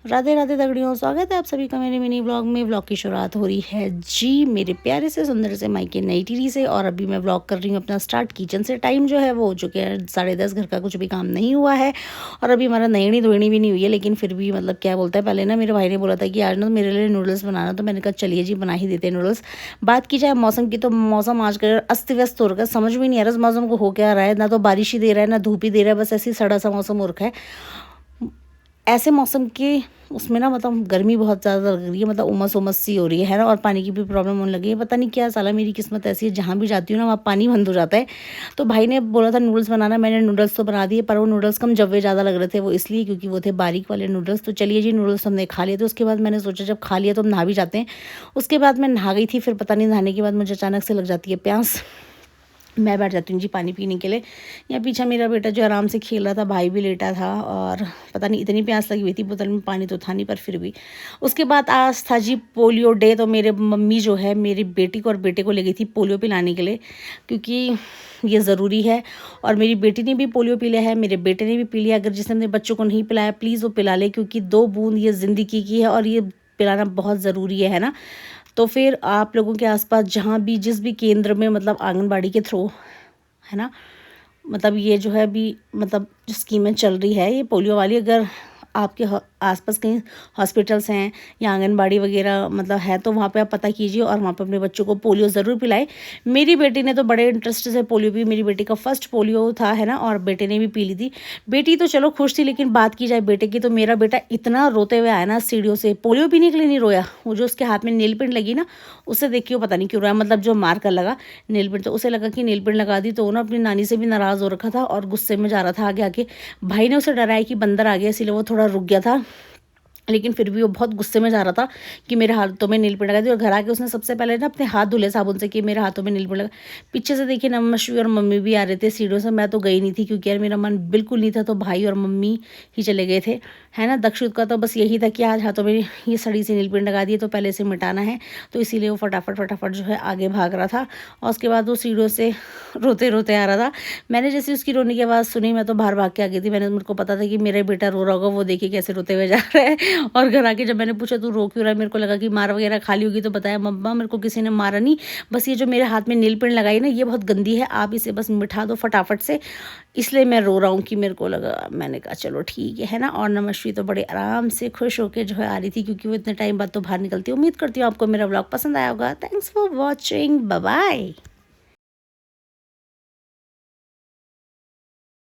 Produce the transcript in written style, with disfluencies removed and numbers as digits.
राधे राधे दगड़ियों, स्वागत है आप सभी का मेरे मिनी व्लॉग में। व्लॉग की शुरुआत हो रही है जी मेरे प्यारे से सुंदर से मायके नई टिहरी से। और अभी मैं व्लॉग कर रही हूँ अपना स्टार्ट किचन से। टाइम जो है वो हो चुके हैं 10:30। घर का कुछ भी काम नहीं हुआ है और अभी हमारा नईनी धोनी भी नहीं हुई है, लेकिन फिर भी मतलब क्या बोलता है, पहले ना मेरे भाई ने बोला था कि आज ना मेरे लिए नूडल्स बनाना, तो मैंने कहा चलिए जी बना ही देते हैं नूडल्स। बात की जाए मौसम की, तो मौसम आजकल अस्त व्यस्त हो रखा है, समझ में नहीं आ रहा इस मौसम को हो क्या रहा है। ना तो बारिश ही दे रहा है ना धूप ही दे रहा है, बस ऐसी सड़ा सा मौसम हो रखा है। ऐसे मौसम के उसमें ना मतलब गर्मी बहुत ज़्यादा लग रही है, मतलब उमस उमस सी हो रही है ना। और पानी की भी प्रॉब्लम होने लगी है, पता नहीं क्या साला मेरी किस्मत ऐसी है, जहाँ भी जाती हूँ ना वहाँ पानी बंद हो जाता है। तो भाई ने बोला था नूडल्स बनाना, मैंने नूडल्स तो बना दिए, पर वो नूडल्स कम जवे ज़्यादा लग रहे थे, वो इसलिए क्योंकि वो थे बारीक वाले नूडल्स। तो चलिए जी नूडल्स हमने खा लिए। तो उसके बाद मैंने सोचा जब खा लिया तो हम नहा भी जाते हैं। उसके बाद मैं नहा गई थी, फिर पता नहीं नहाने के बाद मुझे अचानक से लग जाती है प्यास। मैं बैठ जाती हूँ जी पानी पीने के लिए। यहाँ पीछे मेरा बेटा जो आराम से खेल रहा था, भाई भी लेटा था, और पता नहीं इतनी प्यास लगी हुई थी, बोतल में पानी तो था नहीं पर फिर भी। उसके बाद आज था जी पोलियो डे। तो मेरे मम्मी जो है मेरी बेटी को और बेटे को ले गई थी पोलियो पिलाने के लिए, क्योंकि ये ज़रूरी है। और मेरी बेटी ने भी पोलियो पी लिया है, मेरे बेटे ने भी पी लिया। अगर जिसने अपने बच्चों को नहीं पिलाया प्लीज़ वो पिला ले, क्योंकि 2 बूंद ये ज़िंदगी की है और ये पिलाना बहुत ज़रूरी है ना। तो फिर आप लोगों के आसपास जहाँ भी जिस भी केंद्र में मतलब आंगनबाड़ी के थ्रू है ना, मतलब ये जो है अभी मतलब जो स्कीमें चल रही है ये पोलियो वाली, अगर आपके आसपास कहीं हॉस्पिटल्स हैं या आंगनबाड़ी वगैरह मतलब है तो वहाँ पे आप पता कीजिए और वहाँ पे अपने बच्चों को पोलियो ज़रूर पिलाएं। मेरी बेटी ने तो बड़े इंटरेस्ट से पोलियो पी, मेरी बेटी का फर्स्ट पोलियो था है ना, और बेटे ने भी पी ली थी। बेटी तो चलो खुश थी, लेकिन बात की जाए बेटे की तो मेरा बेटा इतना रोते हुए आया ना सीढ़ियों से। पोलियो पीने के लिए नहीं रोया, वो जो उसके हाथ में नेल पेंट लगी ना उससे देखिए वो पता नहीं क्यों रोया, मतलब जो मार्कर लगा नेल पेंट, तो उसे लगा कि नेल पेंट लगा दी, तो वो ना अपनी नानी से भी नाराज़ हो रखा था और गुस्से में जा रहा था आगे आके। भाई ने उसे डराया कि बंदर आ गया, इसलिए वो थोड़ा रुक गया था, लेकिन फिर भी वो बहुत गुस्से में जा रहा था कि मेरे हाथों में नील पेंट लगा दी। और घर आके उसने सबसे पहले ना अपने हाथ धुले साबुन से कि मेरे हाथों में नील पेंट लगा। पीछे से देखिए नमश्वी और मम्मी भी आ रहे थे सीढ़ियों से। मैं तो गई नहीं थी क्योंकि यार मेरा मन बिल्कुल नहीं था, तो भाई और मम्मी ही चले गए थे है ना। दक्षित का तो बस यही था कि आज हाथों में ये सड़ी सी नील पेंट लगा दी तो पहले से मिटाना है, तो इसीलिए वो फटाफट जो है आगे भाग रहा था। और उसके बाद वो सीढ़ियों से रोते रोते आ रहा था। मैंने जैसे उसकी रोने की आवाज़ सुनी मैं तो बाहर भाग के आ गई थी। मेरे को पता था कि मेरा बेटा रो रहा होगा, वो देखिए कैसे रोते हुए जा रहा है। और घर आके जब मैंने पूछा तू रो क्यों रहा है, मेरे को लगा कि मार वगैरह खा ली होगी, तो बताया मम्मा मेरे को किसी ने मारा नहीं, बस ये जो मेरे हाथ में नील पेंट लगाई ना ये बहुत गंदी है, आप इसे बस मिठा दो फटाफट से, इसलिए मैं रो रहा हूँ कि मेरे को लगा। मैंने कहा चलो ठीक है ना। और नमश्वी तो बड़े आराम से खुश होकर जो है आ रही थी, क्योंकि वो इतने टाइम बाद तो बाहर निकलती है। उम्मीद करती हूँ आपको मेरा व्लॉग पसंद आया होगा। Thanks for watching, bye bye.